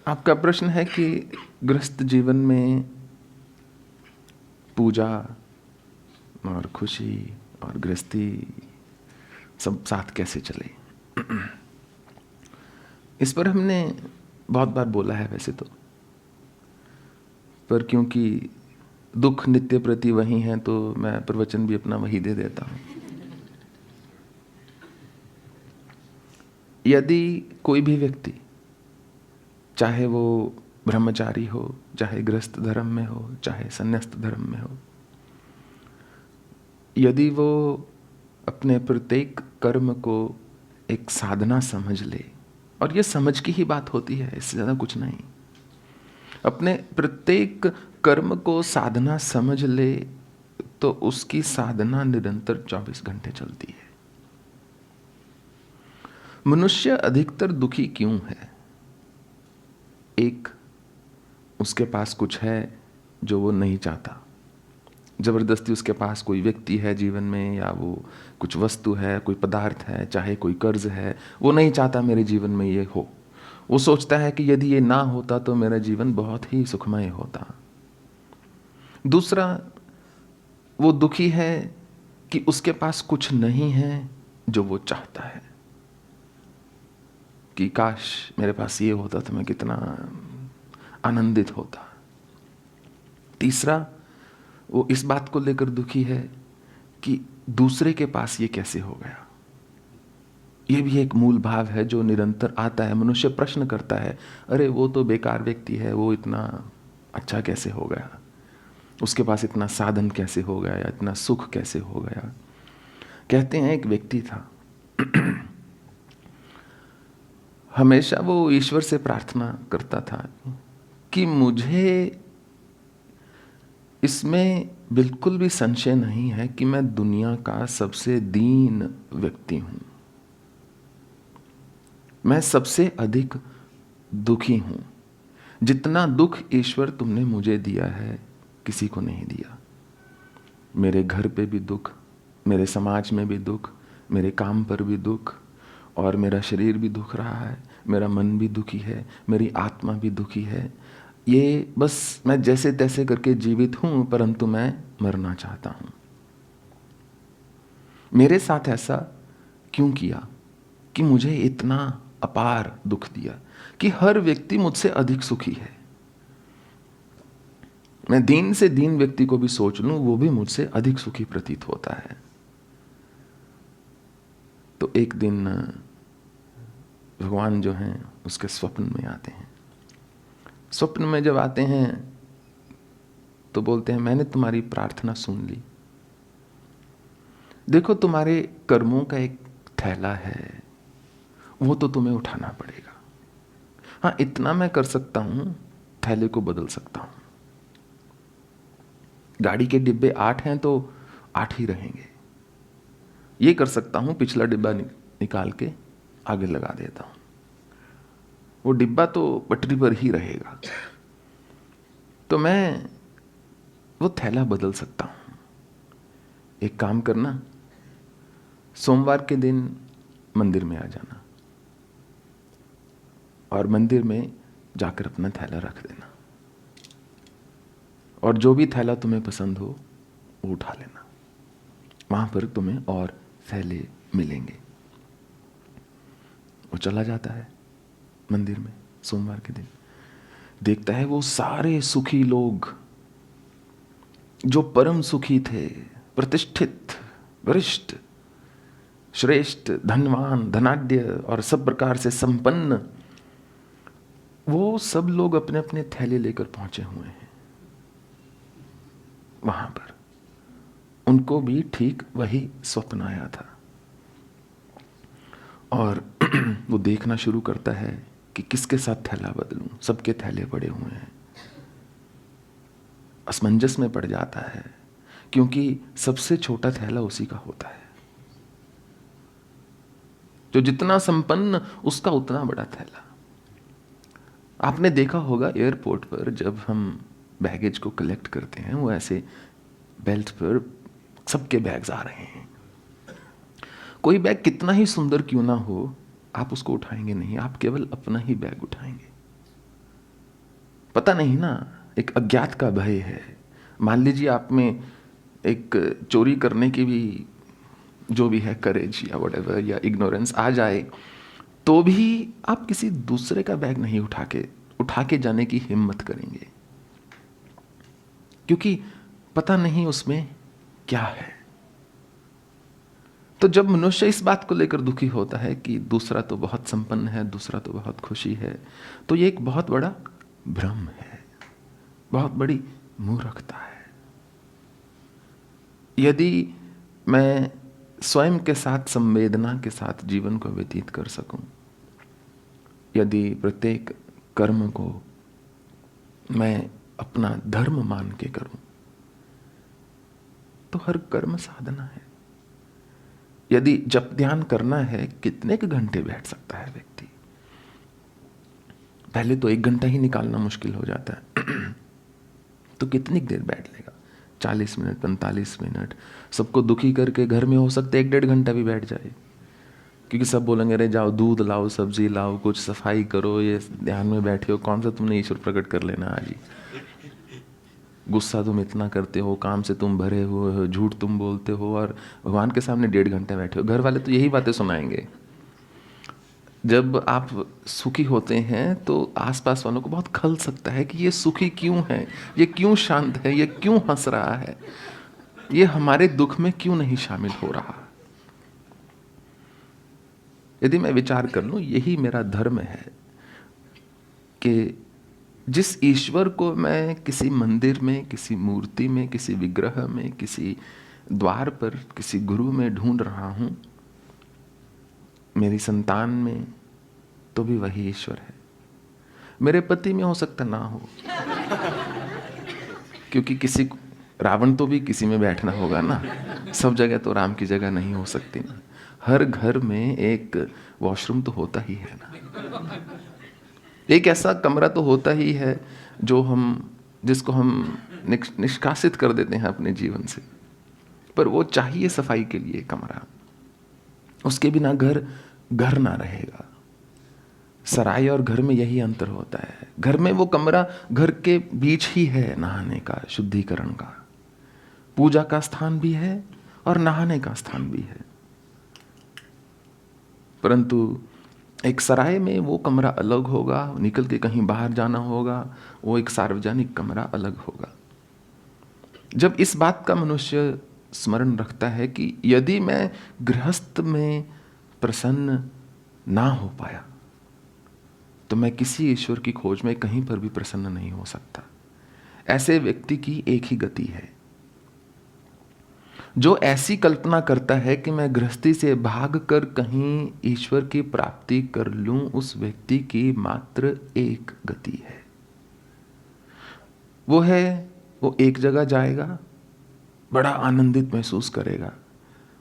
आपका प्रश्न है कि गृहस्थ जीवन में पूजा और खुशी और गृहस्थी सब साथ कैसे चले। इस पर हमने बहुत बार बोला है वैसे तो, पर क्योंकि दुख नित्य प्रति वही है तो मैं प्रवचन भी अपना वही दे देता हूँ। यदि कोई भी व्यक्ति, चाहे वो ब्रह्मचारी हो, चाहे गृहस्थ धर्म में हो, चाहे संन्यास्त धर्म में हो, यदि वो अपने प्रत्येक कर्म को एक साधना समझ ले, और ये समझ की ही बात होती है, इससे ज़्यादा कुछ नहीं, अपने प्रत्येक कर्म को साधना समझ ले तो उसकी साधना निरंतर 24 घंटे चलती है। मनुष्य अधिकतर दुखी क्यों है? एक, उसके पास कुछ है जो वो नहीं चाहता, जबरदस्ती उसके पास कोई व्यक्ति है जीवन में, या वो कुछ वस्तु है, कोई पदार्थ है, चाहे कोई कर्ज है, वो नहीं चाहता मेरे जीवन में ये हो। वो सोचता है कि यदि ये ना होता तो मेरा जीवन बहुत ही सुखमय होता। दूसरा, वो दुखी है कि उसके पास कुछ नहीं है जो वो चाहता है, कि काश मेरे पास ये होता तो मैं कितना आनंदित होता। तीसरा, वो इस बात को लेकर दुखी है कि दूसरे के पास ये कैसे हो गया। ये भी एक मूल भाव है जो निरंतर आता है। मनुष्य प्रश्न करता है, अरे वो तो बेकार व्यक्ति है, वो इतना अच्छा कैसे हो गया, उसके पास इतना साधन कैसे हो गया, या इतना सुख कैसे हो गया। कहते हैं एक व्यक्ति था, हमेशा वो ईश्वर से प्रार्थना करता था कि मुझे इसमें बिल्कुल भी संशय नहीं है कि मैं दुनिया का सबसे दीन व्यक्ति हूं, मैं सबसे अधिक दुखी हूं। जितना दुख ईश्वर तुमने मुझे दिया है किसी को नहीं दिया। मेरे घर पे भी दुख, मेरे समाज में भी दुख, मेरे काम पर भी दुख, और मेरा शरीर भी दुख रहा है, मेरा मन भी दुखी है, मेरी आत्मा भी दुखी है। ये बस मैं जैसे तैसे करके जीवित हूं, परंतु मैं मरना चाहता हूं। मेरे साथ ऐसा क्यों किया कि मुझे इतना अपार दुख दिया कि हर व्यक्ति मुझसे अधिक सुखी है। मैं दीन से दीन व्यक्ति को भी सोच लूं, वो भी मुझसे अधिक सुखी प्रतीत होता है। तो एक दिन भगवान जो हैं उसके स्वप्न में आते हैं। स्वप्न में जब आते हैं तो बोलते हैं, मैंने तुम्हारी प्रार्थना सुन ली, देखो तुम्हारे कर्मों का एक थैला है, वो तो तुम्हें उठाना पड़ेगा। हाँ, इतना मैं कर सकता हूं, थैले को बदल सकता हूं। गाड़ी के डिब्बे 8 हैं तो 8 ही रहेंगे। ये कर सकता हूं, पिछला डिब्बा निकाल के आगे लगा देता हूं, वो डिब्बा तो पटरी पर ही रहेगा। तो मैं वो थैला बदल सकता हूं। एक काम करना, सोमवार के दिन मंदिर में आ जाना और मंदिर में जाकर अपना थैला रख देना, और जो भी थैला तुम्हें पसंद हो वो उठा लेना। वहां पर तुम्हें और थैले मिलेंगे। वो चला जाता है मंदिर में सोमवार के दिन, देखता है वो सारे सुखी लोग जो परम सुखी थे, प्रतिष्ठित, वरिष्ठ, श्रेष्ठ, धनवान, धनाढ्य और सब प्रकार से संपन्न, वो सब लोग अपने अपने थैले लेकर पहुंचे हुए हैं वहां पर। उनको भी ठीक वही स्वप्न आया था, और वो देखना शुरू करता है कि किसके साथ थैला बदलूं। सबके थैले पड़े हुए हैं। असमंजस में पड़ जाता है, क्योंकि सबसे छोटा थैला उसी का होता है। जो जितना संपन्न उसका उतना बड़ा थैला। आपने देखा होगा एयरपोर्ट पर जब हम बैगेज को कलेक्ट करते हैं, वो ऐसे बेल्ट पर सबके बैग्स आ रहे हैं। कोई बैग कितना ही सुंदर क्यों ना हो, आप उसको उठाएंगे नहीं, आप केवल अपना ही बैग उठाएंगे। पता नहीं ना, एक अज्ञात का भय है। मान लीजिए आप में एक चोरी करने की भी जो भी है करेज या व्हाटएवर या इग्नोरेंस आ जाए, तो भी आप किसी दूसरे का बैग नहीं उठा के जाने की हिम्मत करेंगे, क्योंकि पता नहीं उसमें क्या है। तो जब मनुष्य इस बात को लेकर दुखी होता है कि दूसरा तो बहुत संपन्न है, दूसरा तो बहुत खुशी है, तो ये एक बहुत बड़ा भ्रम है, बहुत बड़ी मूर्खता है। यदि मैं स्वयं के साथ संवेदना के साथ जीवन को व्यतीत कर सकूं, यदि प्रत्येक कर्म को मैं अपना धर्म मान के करूं, तो हर कर्म साधना है। यदि जप ध्यान करना है, कितने के घंटे बैठ सकता है व्यक्ति? पहले तो 1 घंटा ही निकालना मुश्किल हो जाता है तो कितनी देर बैठ लेगा? 40 मिनट, 45 मिनट। सबको दुखी करके घर में हो सकता है 1-1.5 घंटा भी बैठ जाए, क्योंकि सब बोलेंगे अरे जाओ दूध लाओ, सब्जी लाओ, कुछ सफाई करो, ये ध्यान में बैठे हो, कौन सा तुमने ईश्वर प्रकट कर लेना आज ही। गुस्सा तुम इतना करते हो, काम से तुम भरे हुए हो, झूठ तुम बोलते हो, और भगवान के सामने 1.5 घंटा बैठे हो। घर वाले तो यही बातें सुनाएंगे। जब आप सुखी होते हैं तो आसपास वालों को बहुत खल सकता है कि ये सुखी क्यों है, ये क्यों शांत है, ये क्यों हंस रहा है, ये हमारे दुख में क्यों नहीं शामिल हो रहा। यदि मैं विचार कर लूं, यही मेरा धर्म है कि जिस ईश्वर को मैं किसी मंदिर में, किसी मूर्ति में, किसी विग्रह में, किसी द्वार पर, किसी गुरु में ढूंढ रहा हूं, मेरी संतान में तो भी वही ईश्वर है। मेरे पति में हो सकता ना हो, क्योंकि किसी रावण तो भी किसी में बैठना होगा ना, सब जगह तो राम की जगह नहीं हो सकती ना। हर घर में एक वॉशरूम तो होता ही है ना, एक ऐसा कमरा तो होता ही है जिसको हम निष्कासित कर देते हैं अपने जीवन से, पर वो चाहिए सफाई के लिए कमरा। उसके बिना घर घर ना रहेगा। सराय और घर में यही अंतर होता है। घर में वो कमरा घर के बीच ही है, नहाने का, शुद्धिकरण का, पूजा का स्थान भी है और नहाने का स्थान भी है। परंतु एक सराय में वो कमरा अलग होगा, निकल के कहीं बाहर जाना होगा, वो एक सार्वजनिक कमरा अलग होगा। जब इस बात का मनुष्य स्मरण रखता है कि यदि मैं गृहस्थ में प्रसन्न ना हो पाया, तो मैं किसी ईश्वर की खोज में कहीं पर भी प्रसन्न नहीं हो सकता। ऐसे व्यक्ति की एक ही गति है, जो ऐसी कल्पना करता है कि मैं गृहस्थी से भागकर कहीं ईश्वर की प्राप्ति कर लूं, उस व्यक्ति की मात्र एक गति है। वो एक जगह जाएगा, बड़ा आनंदित महसूस करेगा,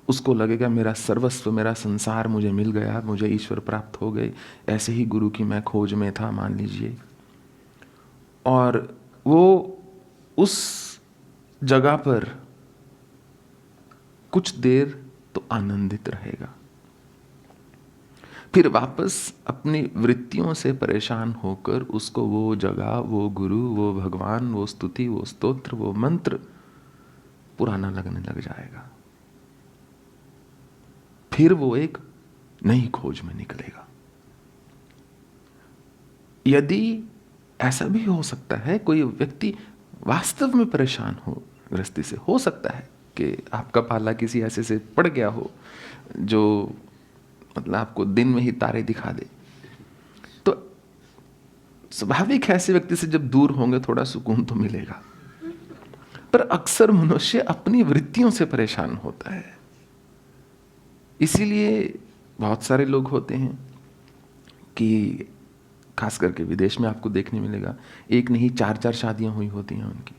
उसको लगेगा मेरा सर्वस्व, मेरा संसार मुझे मिल गया, मुझे ईश्वर प्राप्त हो गए। ऐसे ही गुरु की मैं खोज में था, मान लीजिए, और वो उस जगह पर कुछ देर तो आनंदित रहेगा, फिर वापस अपनी वृत्तियों से परेशान होकर उसको वो जगह, वो गुरु, वो भगवान, वो स्तुति, वो स्तोत्र, वो मंत्र पुराना लगने लग जाएगा। फिर वो एक नई खोज में निकलेगा। यदि ऐसा भी हो सकता है, कोई व्यक्ति वास्तव में परेशान हो गृहस्थी से, हो सकता है कि आपका पाला किसी ऐसे से पड़ गया हो जो मतलब आपको दिन में ही तारे दिखा दे, तो स्वाभाविक है ऐसे व्यक्ति से जब दूर होंगे थोड़ा सुकून तो मिलेगा। पर अक्सर मनुष्य अपनी वृत्तियों से परेशान होता है। इसीलिए बहुत सारे लोग होते हैं कि खास करके विदेश में आपको देखने मिलेगा, एक नहीं 4-4 शादियां हुई होती हैं उनकी।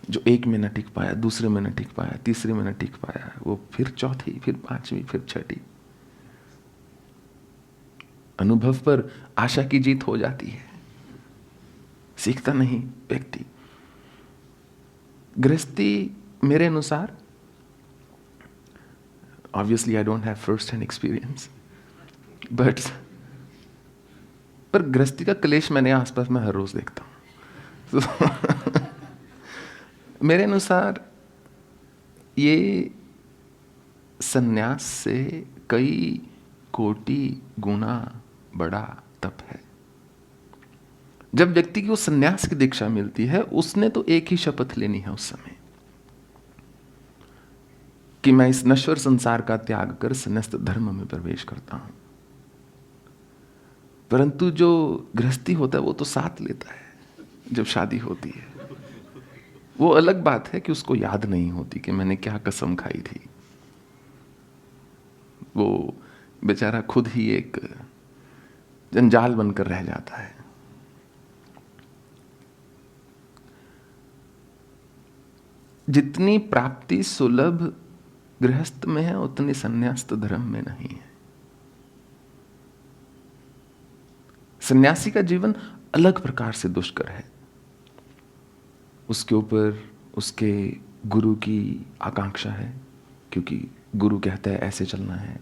जो एक में न टिक पाया, दूसरे में न टिक पाया, तीसरे में न टिक पाया, वो फिर चौथी, फिर 5वीं, फिर 6ठी। अनुभव पर आशा की जीत हो जाती है, सीखता नहीं व्यक्ति। गृहस्थी मेरे अनुसार, obviously I don't have first hand experience, but पर गृहस्थी का क्लेश मैंने आसपास में हर रोज देखता हूं। तो मेरे अनुसार ये सन्यास से कई कोटि गुना बड़ा तप है। जब व्यक्ति को सन्यास की दीक्षा मिलती है, उसने तो एक ही शपथ लेनी है उस समय कि मैं इस नश्वर संसार का त्याग कर सन्यस्त धर्म में प्रवेश करता हूं। परंतु जो गृहस्थी होता है वो तो साथ लेता है जब शादी होती है। वो अलग बात है कि उसको याद नहीं होती कि मैंने क्या कसम खाई थी। वो बेचारा खुद ही एक जंजाल बनकर रह जाता है। जितनी प्राप्ति सुलभ गृहस्थ में है, उतनी संन्यास्त धर्म में नहीं है। सन्यासी का जीवन अलग प्रकार से दुष्कर है। उसके ऊपर उसके गुरु की आकांक्षा है, क्योंकि गुरु कहता है ऐसे चलना है,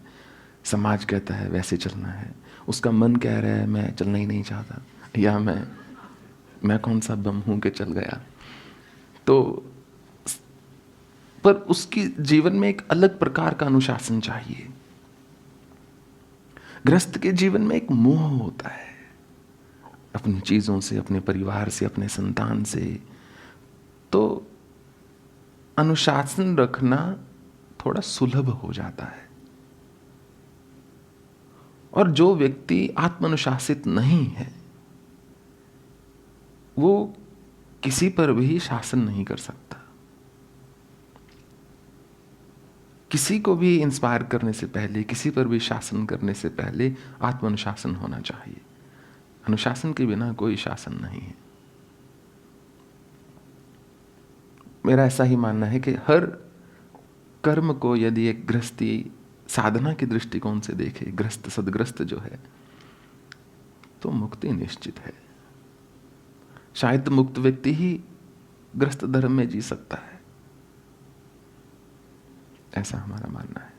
समाज कहता है वैसे चलना है। उसका मन कह रहा है मैं चलना ही नहीं चाहता, या मैं कौन सा बम हूं कि चल गया। तो पर उसकी जीवन में एक अलग प्रकार का अनुशासन चाहिए। गृहस्थ के जीवन में एक मोह होता है अपनी चीजों से, अपने परिवार से, अपने संतान से। तो अनुशासन रखना थोड़ा सुलभ हो जाता है। और जो व्यक्ति आत्मानुशासित नहीं है, वो किसी पर भी शासन नहीं कर सकता। किसी को भी इंस्पायर करने से पहले, किसी पर भी शासन करने से पहले आत्मानुशासन होना चाहिए। अनुशासन के बिना कोई शासन नहीं है। मेरा ऐसा ही मानना है कि हर कर्म को यदि एक गृहस्थी साधना के दृष्टिकोण से देखे, ग्रस्त सदग्रस्त जो है, तो मुक्ति निश्चित है। शायद मुक्त व्यक्ति ही ग्रस्त धर्म में जी सकता है, ऐसा हमारा मानना है।